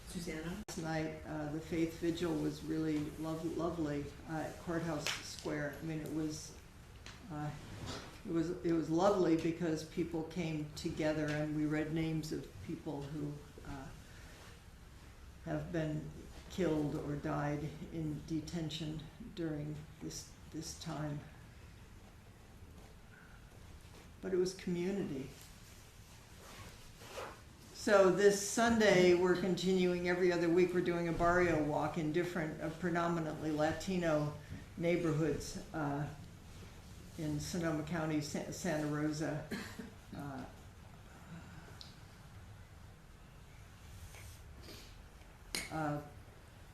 Susanna? Last night, the Faith Vigil was really lovely at Courthouse Square. I mean, it was lovely because people came together and we read names of people who have been killed or died in detention during this time. But it was community. So this Sunday, we're continuing every other week. We're doing a barrio walk in different, predominantly Latino neighborhoods in Sonoma County, Santa Rosa.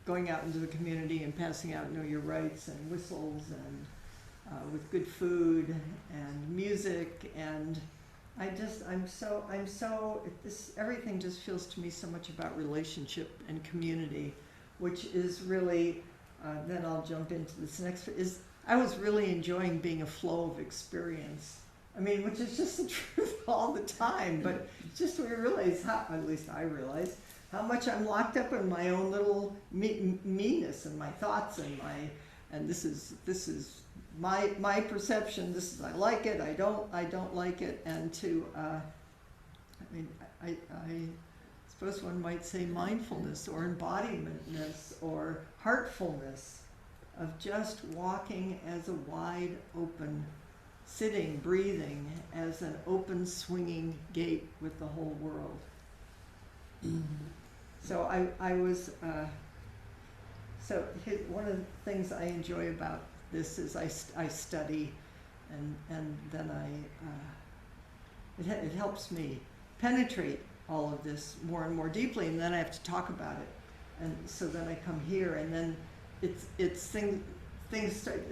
Going out into the community and passing out Know Your Rights and whistles and with good food and music, and everything just feels to me so much about relationship and community, which is really, then I'll jump into this next, I was really enjoying being a flow of experience. I mean, which is just the truth all the time, but just we realize how, at least I realize, how much I'm locked up in my own little meanness and my thoughts and this is my perception. This is, I like it, I don't like it, and I suppose one might say mindfulness or embodiedness or heartfulness of just walking as a wide open, sitting, breathing as an open swinging gate with the whole world. So one of the things I enjoy about this is I study, and then it helps me penetrate all of this more and more deeply, and then I have to talk about it, and so then I come here, and then things start.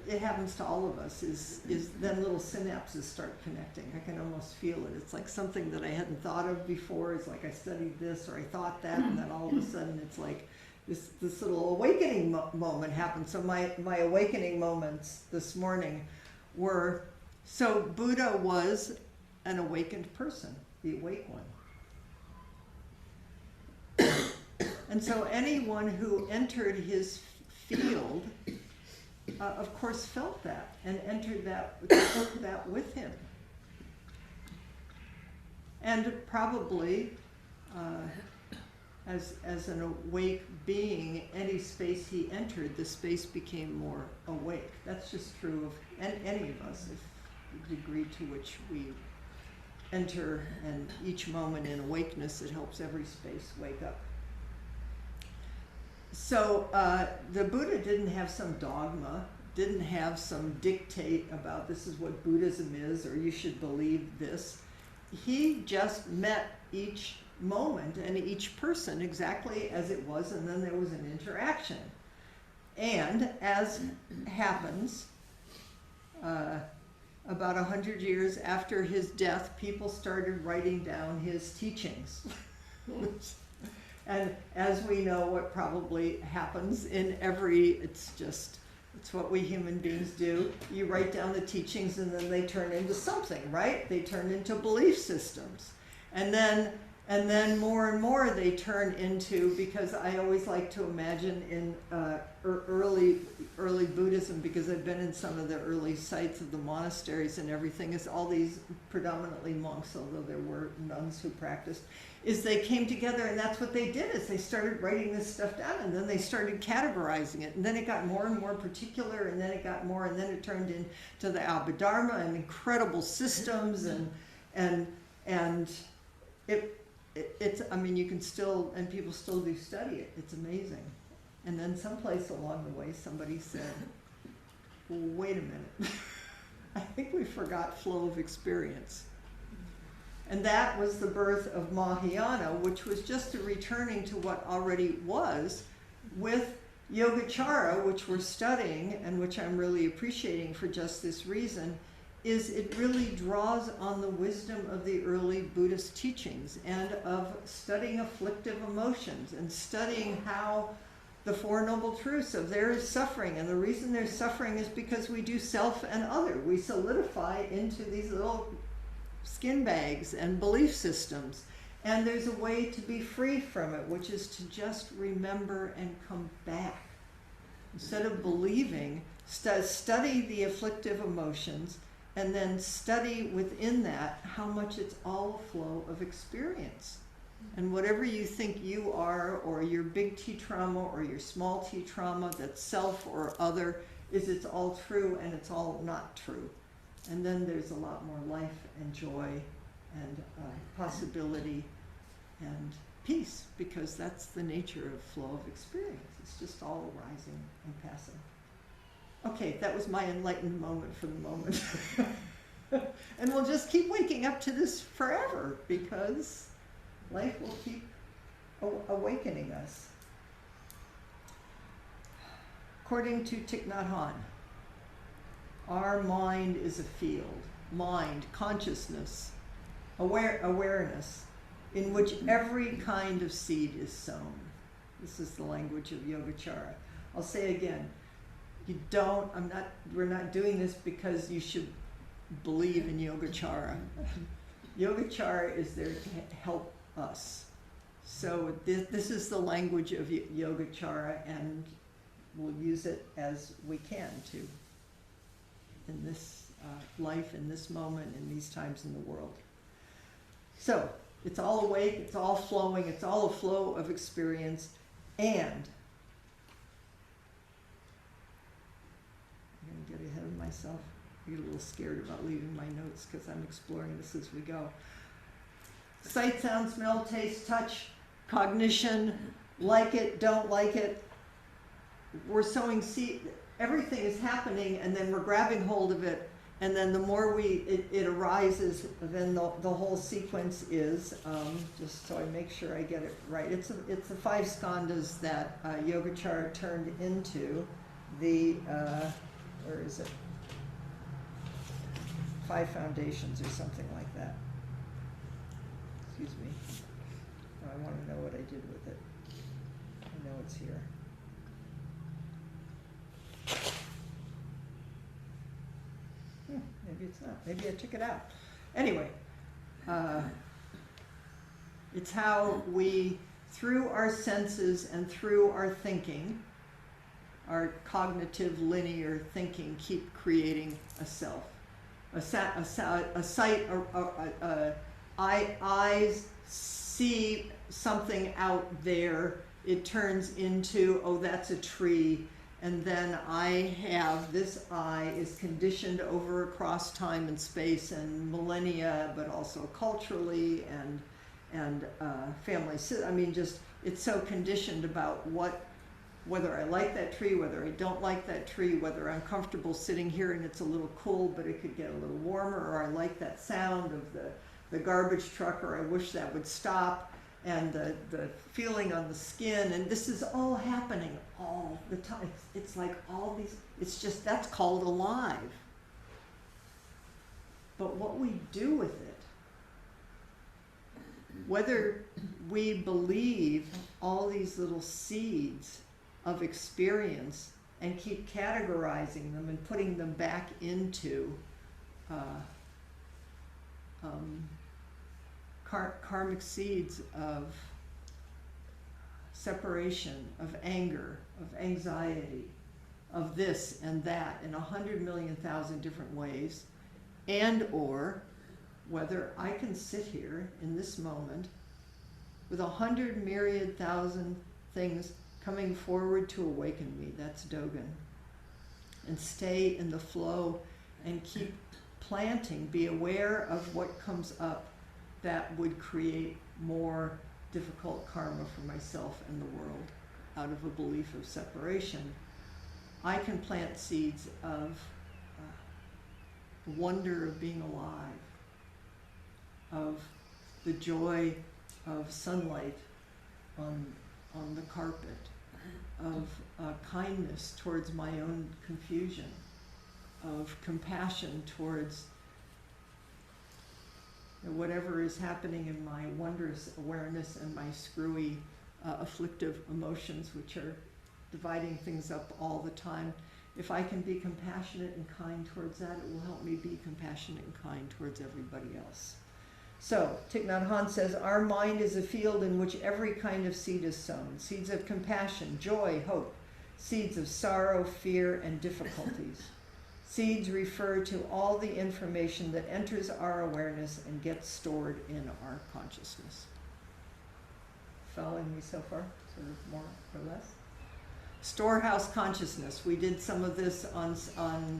It happens to all of us. Is then little synapses start connecting. I can almost feel it. It's like something that I hadn't thought of before. It's like I studied this or I thought that, and then all of a sudden it's like this little awakening moment happened. So my awakening moments this morning were, so Buddha was an awakened person, the awake one. And so anyone who entered his field, of course, felt that and entered that with him. And probably, as an awake being, any space he entered, the space became more awake. That's just true of any of us, if the degree to which we enter, and each moment in awakeness, it helps every space wake up. So the Buddha didn't have some dogma, didn't have some dictate about this is what Buddhism is, or you should believe this. He just met each moment and each person exactly as it was, and then there was an interaction. And as happens, about 100 years after his death, people started writing down his teachings. And as we know, what probably happens in it's what we human beings do. You write down the teachings and then they turn into something, right? They turn into belief systems. And then more and more they turn into, because I always like to imagine in early Buddhism, because I've been in some of the early sites of the monasteries and everything, is all these predominantly monks, although there were nuns who practiced, is they came together, and that's what they did, is they started writing this stuff down, and then they started categorizing it, and then it got more and more particular, and then it got more, and then it turned into the Abhidharma and incredible systems, and it's, I mean, you can still, and people still do study it. It's amazing. And then someplace along the way, somebody said, wait a minute, I think we forgot flow of experience. And that was the birth of Mahayana, which was just a returning to what already was, with Yogacara, which we're studying, and which I'm really appreciating for just this reason, is it really draws on the wisdom of the early Buddhist teachings and of studying afflictive emotions and studying how the Four Noble Truths of there is suffering, and the reason there's suffering is because we do self and other. We solidify into these little skin bags and belief systems, And there's a way to be free from it, which is to just remember and come back. Instead of believing, study the afflictive emotions, and then study within that how much it's all a flow of experience. And whatever you think you are, or your big T trauma or your small T trauma, that's self or other, it's all true and it's all not true. And then there's a lot more life and joy and possibility and peace, because that's the nature of flow of experience. It's just all arising and passing. Okay, that was my enlightened moment for the moment. And we'll just keep waking up to this forever, because life will keep awakening us. According to Thich Nhat Hanh, our mind is a field, mind, consciousness, awareness, in which every kind of seed is sown. This is the language of Yogacara. I'll say again, we're not doing this because you should believe in Yogacara. Yogacara is there to help us. So this is the language of Yogacara, and we'll use it as we can to, in this life, in this moment, in these times in the world. So it's all awake, it's all flowing, it's all a flow of experience, and I'm going to get ahead of myself. I get a little scared about leaving my notes because I'm exploring this as we go. Sight, sound, smell, taste, touch, cognition, like it, don't like it. We're sowing seed. Everything is happening, and then we're grabbing hold of it, and then the more it arises, then the whole sequence is, just so I make sure I get it right. It's the 5 skandhas that Yogacara turned into the, where is it? 5 foundations or something like that. Excuse me. Oh, I want to know what I did with it. I know it's here. Maybe it's not. Maybe I took it out. Anyway, it's how we, through our senses and through our thinking, our cognitive linear thinking, keep creating a self. A sight, eyes see something out there, it turns into, oh, that's a tree, and then I have, this eye is conditioned over across time and space and millennia, but also culturally and family. I mean, just, it's so conditioned about whether I like that tree, whether I don't like that tree, whether I'm comfortable sitting here and it's a little cool, but it could get a little warmer, or I like that sound of the garbage truck, or I wish that would stop, and the feeling on the skin, and this is all happening all the time. It's like all these, it's just, that's called alive. But what we do with it, whether we believe all these little seeds of experience and keep categorizing them and putting them back into karmic seeds of separation, of anger, of anxiety, of this and that in 100,000,000 different ways, and or whether I can sit here in this moment with 100,000,000 things coming forward to awaken me, that's Dogen, and stay in the flow and keep planting, be aware of what comes up that would create more difficult karma for myself and the world out of a belief of separation. I can plant seeds of the wonder of being alive, of the joy of sunlight on the carpet, of kindness towards my own confusion, of compassion towards whatever is happening in my wondrous awareness and my screwy afflictive emotions, which are dividing things up all the time. If I can be compassionate and kind towards that, it will help me be compassionate and kind towards everybody else. So, Thich Nhat Hanh says, our mind is a field in which every kind of seed is sown. Seeds of compassion, joy, hope. Seeds of sorrow, fear, and difficulties. Seeds refer to all the information that enters our awareness and gets stored in our consciousness. Following me so far? Sort of more or less? Storehouse consciousness. We did some of this on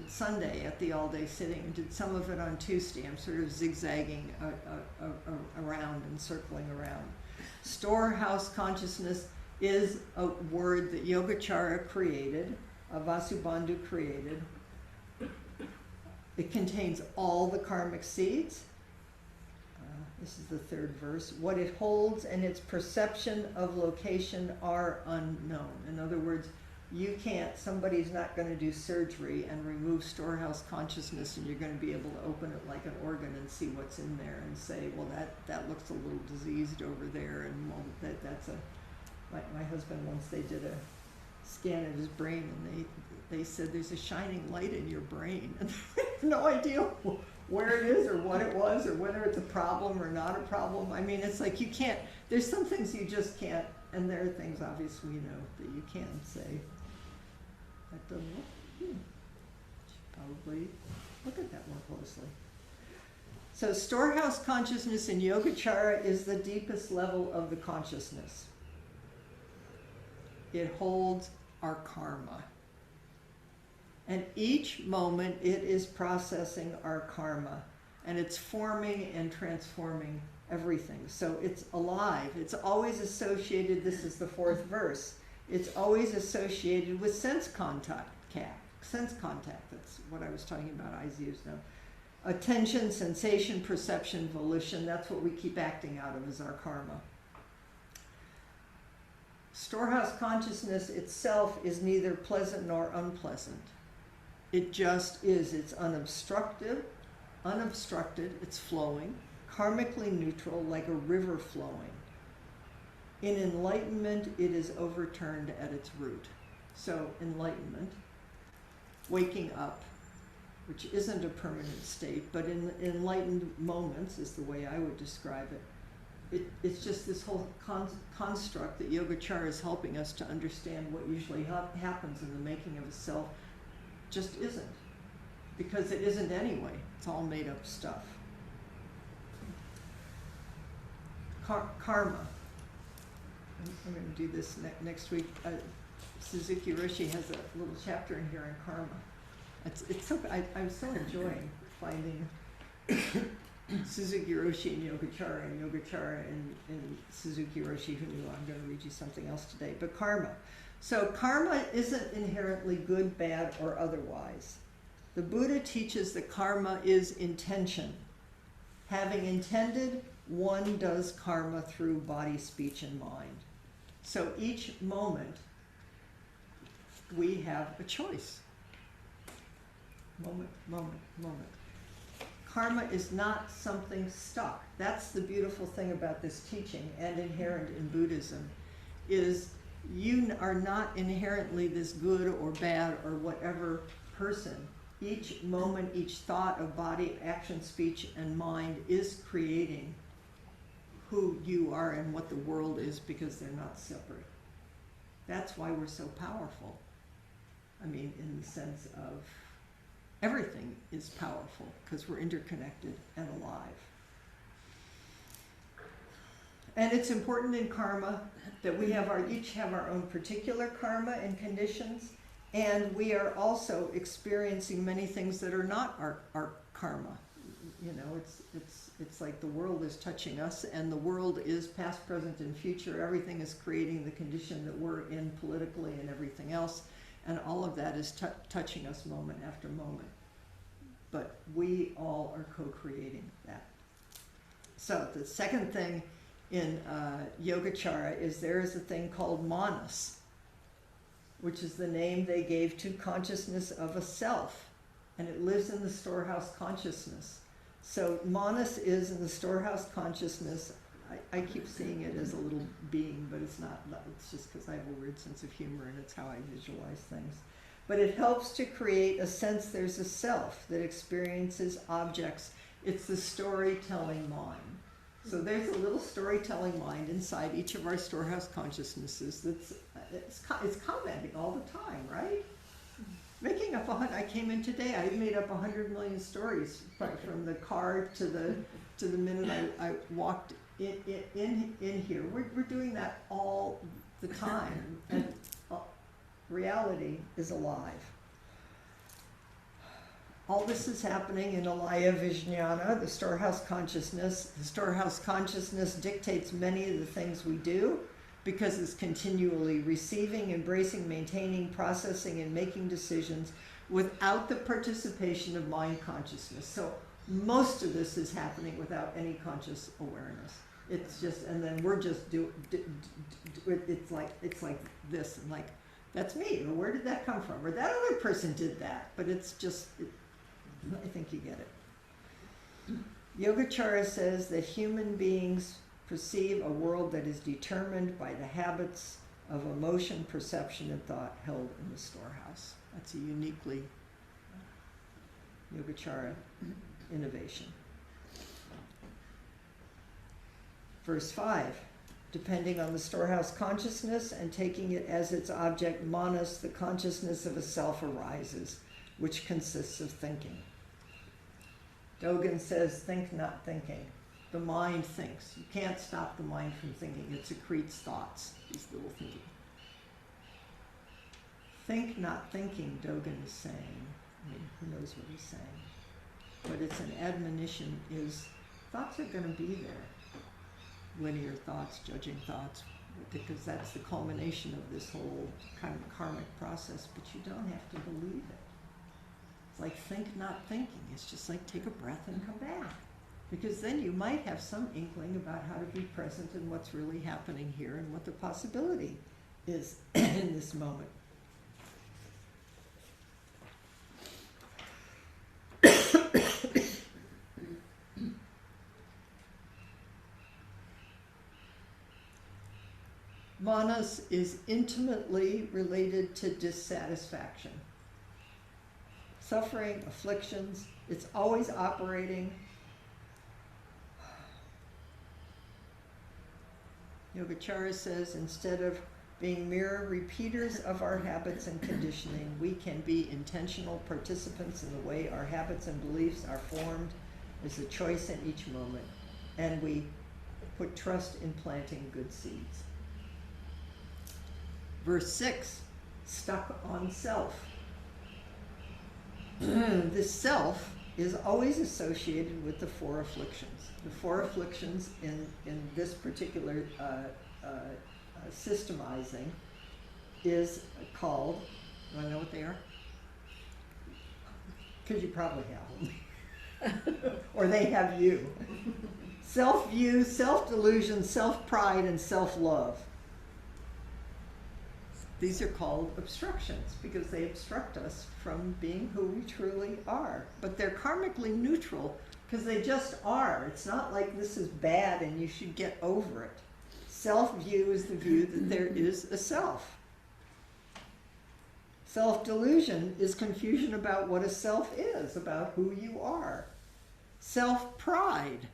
Sunday at the all-day sitting, and did some of it on Tuesday. I'm sort of zigzagging around and circling around. Storehouse consciousness is a word that Yogacara created, Vasubandhu created. It contains all the karmic seeds. This is the third verse. What it holds and its perception of location are unknown. In other words, you can't, somebody's not going to do surgery and remove storehouse consciousness, and you're going to be able to open it like an organ and see what's in there and say, well, that looks a little diseased over there, and well, that's a, my husband once, they did a scan of his brain, and they said there's a shining light in your brain, and I have no idea where it is or what it was or whether it's a problem or not a problem. I mean, it's like you can't, there's some things you just can't, and there are things obviously we know that you can say, that doesn't look, should probably look at that more closely. So storehouse consciousness in Yogacara is the deepest level of the consciousness. It holds our karma. And each moment it is processing our karma, and it's forming and transforming everything. So it's alive. It's always associated, this is the fourth verse, it's always associated with sense contact. Sense contact, that's what I was talking about, eyes, ears, now. Attention, sensation, perception, volition, that's what we keep acting out of as our karma. Storehouse consciousness itself is neither pleasant nor unpleasant. It just is. It's unobstructed, it's flowing, karmically neutral, like a river flowing. In enlightenment, it is overturned at its root. So enlightenment, waking up, which isn't a permanent state, but in enlightened moments is the way I would describe it. It's just this whole construct that Yogacara is helping us to understand what usually happens in the making of a self just isn't, because it isn't anyway. It's all made up stuff. Karma. I'm going to do this next week. Suzuki Roshi has a little chapter in here on karma. It's so I'm so enjoying finding Suzuki Roshi and Yogacara and Suzuki Roshi, who knew. I'm going to read you something else today. But karma. So karma isn't inherently good, bad, or otherwise. The Buddha teaches that karma is intention. Having intended, one does karma through body, speech, and mind. So each moment, we have a choice. Moment, moment, moment. Karma is not something stuck. That's the beautiful thing about this teaching, and inherent in Buddhism, is you are not inherently this good or bad or whatever person. Each moment, each thought of body, action, speech, and mind is creating who you are and what the world is, because they're not separate. That's why we're so powerful. I mean, in the sense of everything is powerful, because we're interconnected and alive. And it's important in karma that we have each have our own particular karma and conditions, and we are also experiencing many things that are not our karma. You know, it's like the world is touching us, and the world is past, present, and future. Everything is creating the condition that we're in politically and everything else, and all of that is touching us moment after moment. But we all are co-creating that. So the second thing in Yogacara is there is a thing called manas, which is the name they gave to consciousness of a self, and it lives in the storehouse consciousness. So manas is in the storehouse consciousness. I keep seeing it as a little being, but it's not. It's just because I have a weird sense of humor, and it's how I visualize things. But it helps to create a sense there's a self that experiences objects. It's the storytelling mind. So there's a little storytelling mind inside each of our storehouse consciousnesses that's it's commenting all the time, right? Making up I came in today, I made up 100 million stories, right, from the car to the minute I walked in here. We're doing that all the time, and reality is alive. All this is happening in Alaya Vijnana, the storehouse consciousness. The storehouse consciousness dictates many of the things we do because it's continually receiving, embracing, maintaining, processing, and making decisions without the participation of mind consciousness. So most of this is happening without any conscious awareness. It's just, and then we're just it's like this, and like, that's me, or where did that come from? Or that other person did that, but it's just, I think you get it. Yogacara says that human beings perceive a world that is determined by the habits of emotion, perception, and thought held in the storehouse. That's a uniquely Yogacara innovation. Verse 5, depending on the storehouse consciousness and taking it as its object, manas, the consciousness of a self arises, which consists of thinking. Dogen says, think not thinking. The mind thinks. You can't stop the mind from thinking. It secretes thoughts, these little thinking. Think not thinking, Dogen is saying. I mean, who knows what he's saying. But it's an admonition is, thoughts are going to be there. Linear thoughts, judging thoughts, because that's the culmination of this whole kind of karmic process, but you don't have to believe it. It's like think not thinking. It's just like take a breath and come back. Because then you might have some inkling about how to be present in what's really happening here and what the possibility is in this moment. Manas is intimately related to dissatisfaction. Suffering, afflictions, it's always operating. Yogacara says, instead of being mere repeaters of our habits and conditioning, we can be intentional participants in the way our habits and beliefs are formed as a choice in each moment, and we put trust in planting good seeds. Verse 6, stuck on self. This self is always associated with the four afflictions. The four afflictions in this particular systemizing is called, do I know what they are? Because you probably have them. Or they have you. Self-view, self-delusion, self-pride, and self-love. These are called obstructions because they obstruct us from being who we truly are. But they're karmically neutral because they just are. It's not like this is bad and you should get over it. Self-view is the view that there is a self. Self-delusion is confusion about what a self is, about who you are. Self-pride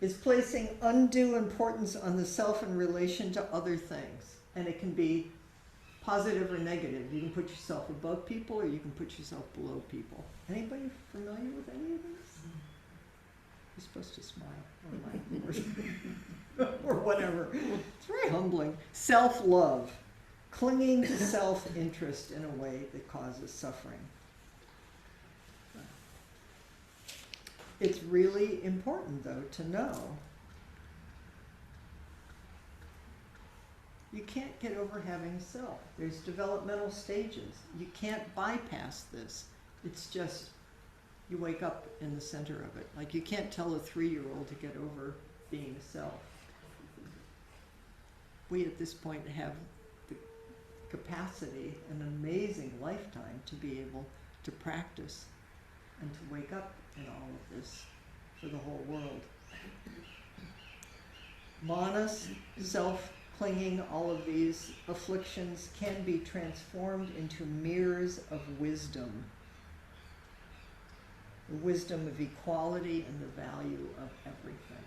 is placing undue importance on the self in relation to other things. And it can be positive or negative. You can put yourself above people or you can put yourself below people. Anybody familiar with any of these? You're supposed to smile. Or whatever. It's very humbling. Self-love. Clinging to self-interest in a way that causes suffering. It's really important, though, to know you can't get over having a self. There's developmental stages. You can't bypass this. It's just, you wake up in the center of it. Like you can't tell a 3-year-old to get over being a self. We at this point have the capacity, an amazing lifetime to be able to practice and to wake up in all of this for the whole world. Manas, self-clinging, all of these afflictions can be transformed into mirrors of wisdom. The wisdom of equality and the value of everything.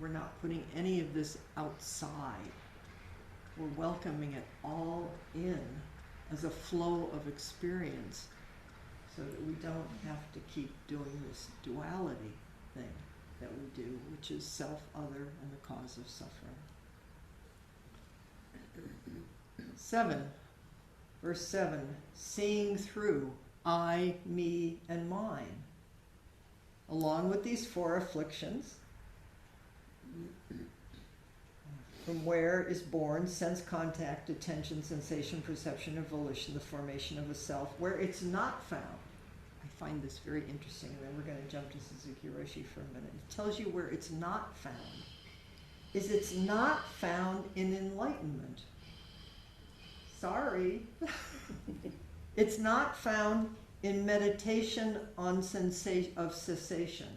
We're not putting any of this outside. We're welcoming it all in as a flow of experience so that we don't have to keep doing this duality thing that we do, which is self, other, and the cause of suffering. 7, verse 7, seeing through I, me, and mine. Along with these 4 afflictions, from where is born sense contact, attention, sensation, perception, or volition, the formation of a self, where it's not found. I find this very interesting, and then we're going to jump to Suzuki Roshi for a minute. It tells you where it's not found. It's not found in enlightenment. Sorry. It's not found in meditation on cessation,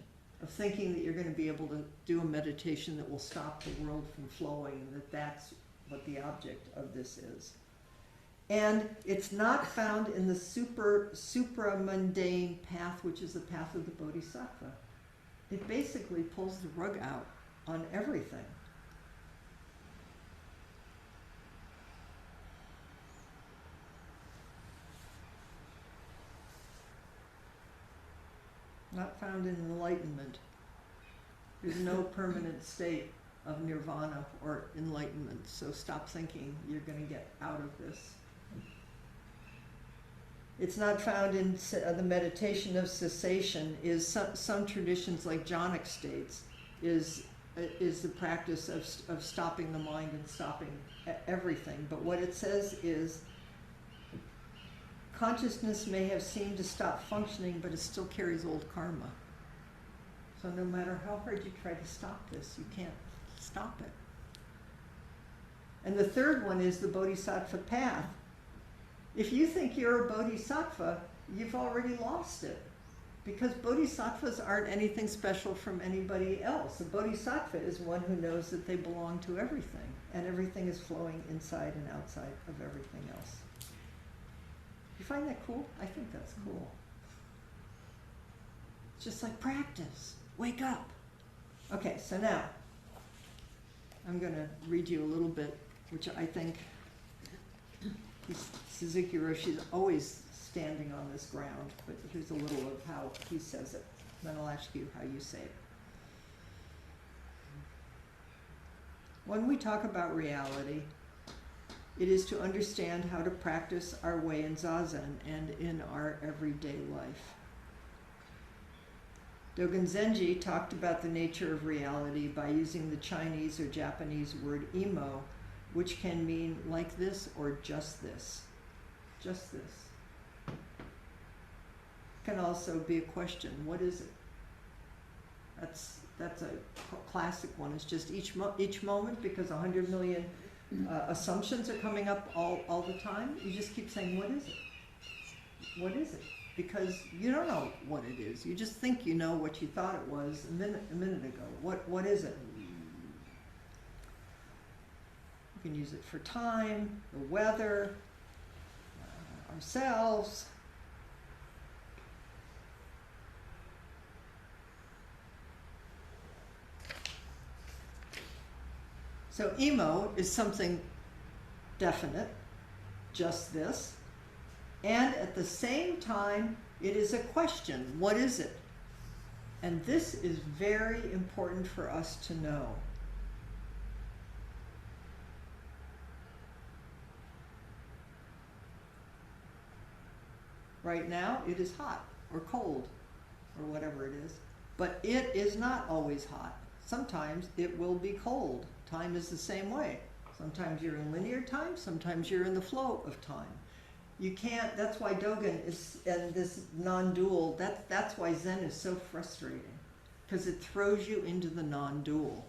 of thinking that you're going to be able to do a meditation that will stop the world from flowing, and that that's what the object of this is. And it's not found in the supra-mundane path, which is the path of the Bodhisattva. It basically pulls the rug out on everything. Not found in enlightenment. There's no permanent state of nirvana or enlightenment, so stop thinking you're going to get out of this. It's not found in the meditation of cessation. Is some traditions, like jhanic states, is the practice of stopping the mind and stopping everything. But what it says is, consciousness may have seemed to stop functioning, but it still carries old karma. So no matter how hard you try to stop this, you can't stop it. And the third one is the bodhisattva path. If you think you're a bodhisattva, you've already lost it. Because bodhisattvas aren't anything special from anybody else. A bodhisattva is one who knows that they belong to everything, and everything is flowing inside and outside of everything else. You find that cool? I think that's cool. It's just like practice. Wake up. Okay, so now I'm going to read you a little bit, which I think Suzuki Roshi is always standing on this ground, but here's a little of how he says it. Then I'll ask you how you say it. When we talk about reality, it is to understand how to practice our way in Zazen and in our everyday life. Dogen Zenji talked about the nature of reality by using the Chinese or Japanese word imo, which can mean like this or just this. Just this. Can also be a question. What is it? That's a classic one. It's just each moment, because 100 million assumptions are coming up all the time. You just keep saying, what is it? What is it? Because you don't know what it is. You just think you know what you thought it was a minute ago. What is it? You can use it for time, the weather, ourselves. So emo is something definite, just this. And at the same time, it is a question. What is it? And this is very important for us to know. Right now, it is hot or cold or whatever it is. But it is not always hot. Sometimes it will be cold. Time is the same way. Sometimes you're in linear time, sometimes you're in the flow of time. You can't, that's why Dogen is, and this non-dual, that's why Zen is so frustrating. Because it throws you into the non-dual.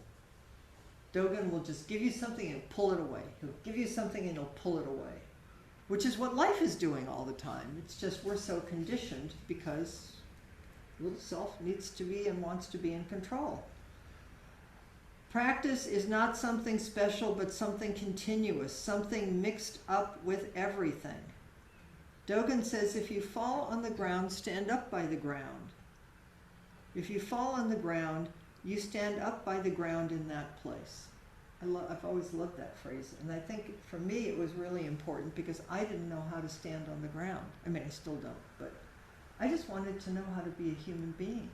Dogen will just give you something and pull it away. He'll give you something and he'll pull it away. Which is what life is doing all the time. It's just we're so conditioned because little self needs to be and wants to be in control. Practice is not something special, but something continuous, something mixed up with everything. Dogen says, if you fall on the ground, stand up by the ground. If you fall on the ground, you stand up by the ground in that place. I've always loved that phrase, and I think for me it was really important because I didn't know how to stand on the ground. I mean, I still don't, but I just wanted to know how to be a human being.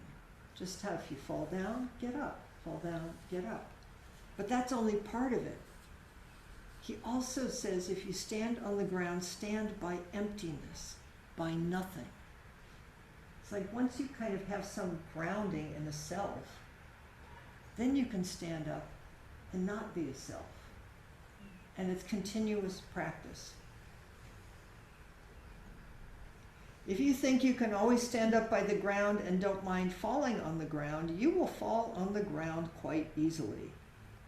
Just how if you fall down, get up. Fall down, get up. But that's only part of it. He also says if you stand on the ground, stand by emptiness, by nothing. It's like once you kind of have some grounding in a self, then you can stand up and not be a self. And it's continuous practice. If you think you can always stand up by the ground and don't mind falling on the ground, you will fall on the ground quite easily.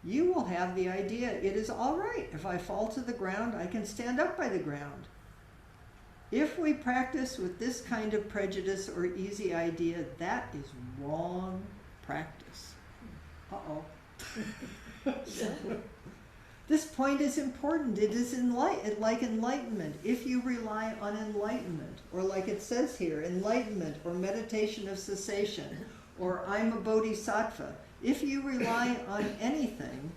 You will have the idea, it is all right. If I fall to the ground, I can stand up by the ground. If we practice with this kind of prejudice or easy idea, that is wrong practice. Uh-oh. This point is important. It is like enlightenment. If you rely on enlightenment, or like it says here, enlightenment or meditation of cessation, or I'm a bodhisattva, if you rely on anything,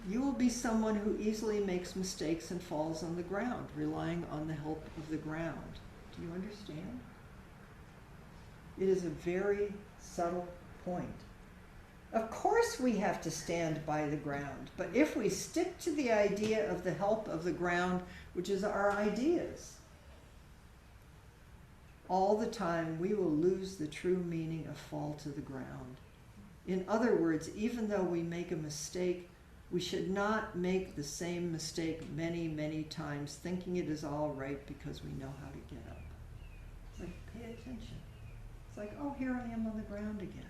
you will be someone who easily makes mistakes and falls on the ground, relying on the help of the ground. Do you understand? It is a very subtle point. Of course we have to stand by the ground, but if we stick to the idea of the help of the ground, which is our ideas, all the time we will lose the true meaning of fall to the ground. In other words, even though we make a mistake, we should not make the same mistake many, many times, thinking it is all right because we know how to get up. It's like, pay attention. It's like, oh, here I am on the ground again.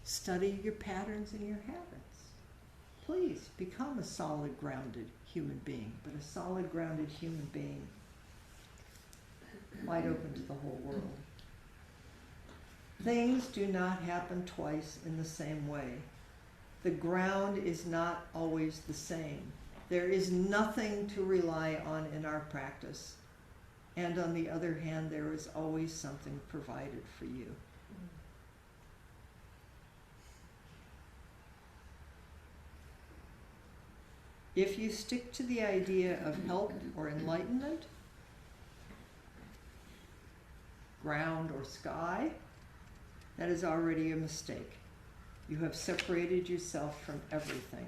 Study your patterns and your habits. Please become a solid, grounded human being, but a solid, grounded human being wide open to the whole world. Things do not happen twice in the same way. The ground is not always the same. There is nothing to rely on in our practice. And on the other hand, there is always something provided for you. If you stick to the idea of help or enlightenment, ground or sky, that is already a mistake. You have separated yourself from everything.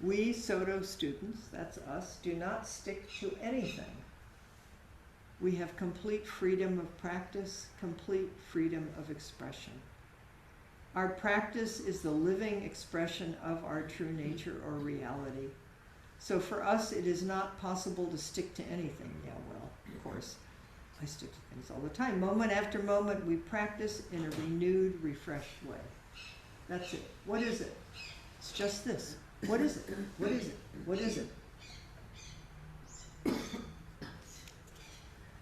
We Soto students, that's us, do not stick to anything. We have complete freedom of practice, complete freedom of expression. Our practice is the living expression of our true nature or reality. So for us, it is not possible to stick to anything. Yeah, well, of course, I stick to things all the time. Moment after moment, we practice in a renewed, refreshed way. That's it. What is it? It's just this. What is it? What is it? What is it?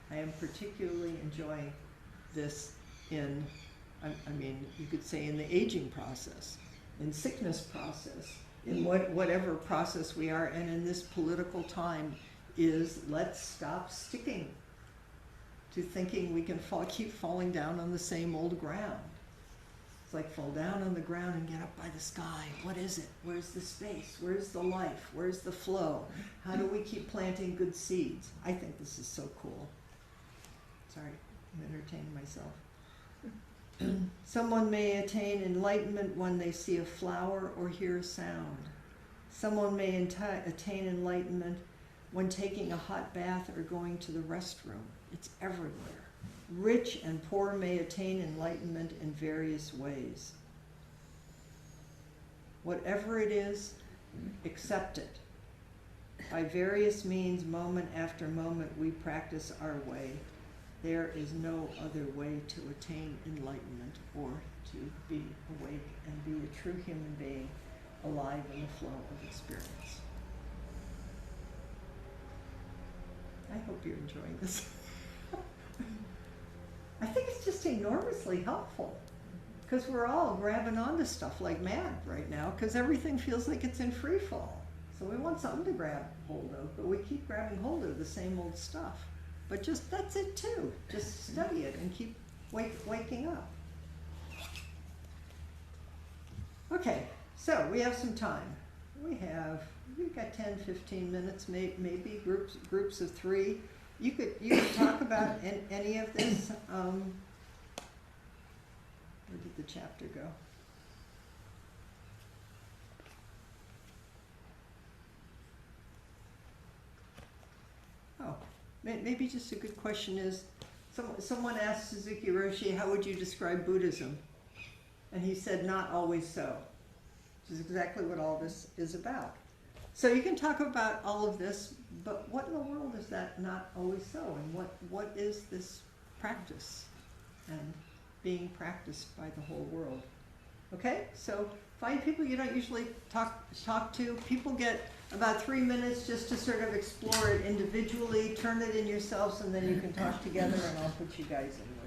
I am particularly enjoying this in, I mean, you could say in the aging process, in sickness process, in whatever process we are, and in this political time, is let's stop sticking to thinking we can keep falling down on the same old ground. It's like fall down on the ground and get up by the sky. What is it? Where's the space? Where's the life? Where's the flow? How do we keep planting good seeds? I think this is so cool. Sorry, I'm entertaining myself. Someone may attain enlightenment when they see a flower or hear a sound. Someone may attain enlightenment when taking a hot bath or going to the restroom. It's everywhere. Rich and poor may attain enlightenment in various ways. Whatever it is, accept it. By various means, moment after moment, we practice our way. There is no other way to attain enlightenment or to be awake and be a true human being, alive in the flow of experience. I hope you're enjoying this. I think it's just enormously helpful because we're all grabbing onto stuff like mad right now because everything feels like it's in free fall. So we want something to grab hold of, but we keep grabbing hold of the same old stuff. but just, that's it too. Just study it and keep waking up. Okay, so we have some time. We've got 10, 15 minutes, maybe groups of 3. You could talk about any of this. Where did the chapter go? Oh, maybe just a good question is, someone asked Suzuki Roshi, how would you describe Buddhism? And he said, not always so, which is exactly what all this is about. So you can talk about all of this, but what in the world is that not always so? And what is this practice and being practiced by the whole world? Okay, so find people you don't usually talk to. People get about 3 minutes just to sort of explore it individually, turn it in yourselves, and then you can talk together, and I'll put you guys in.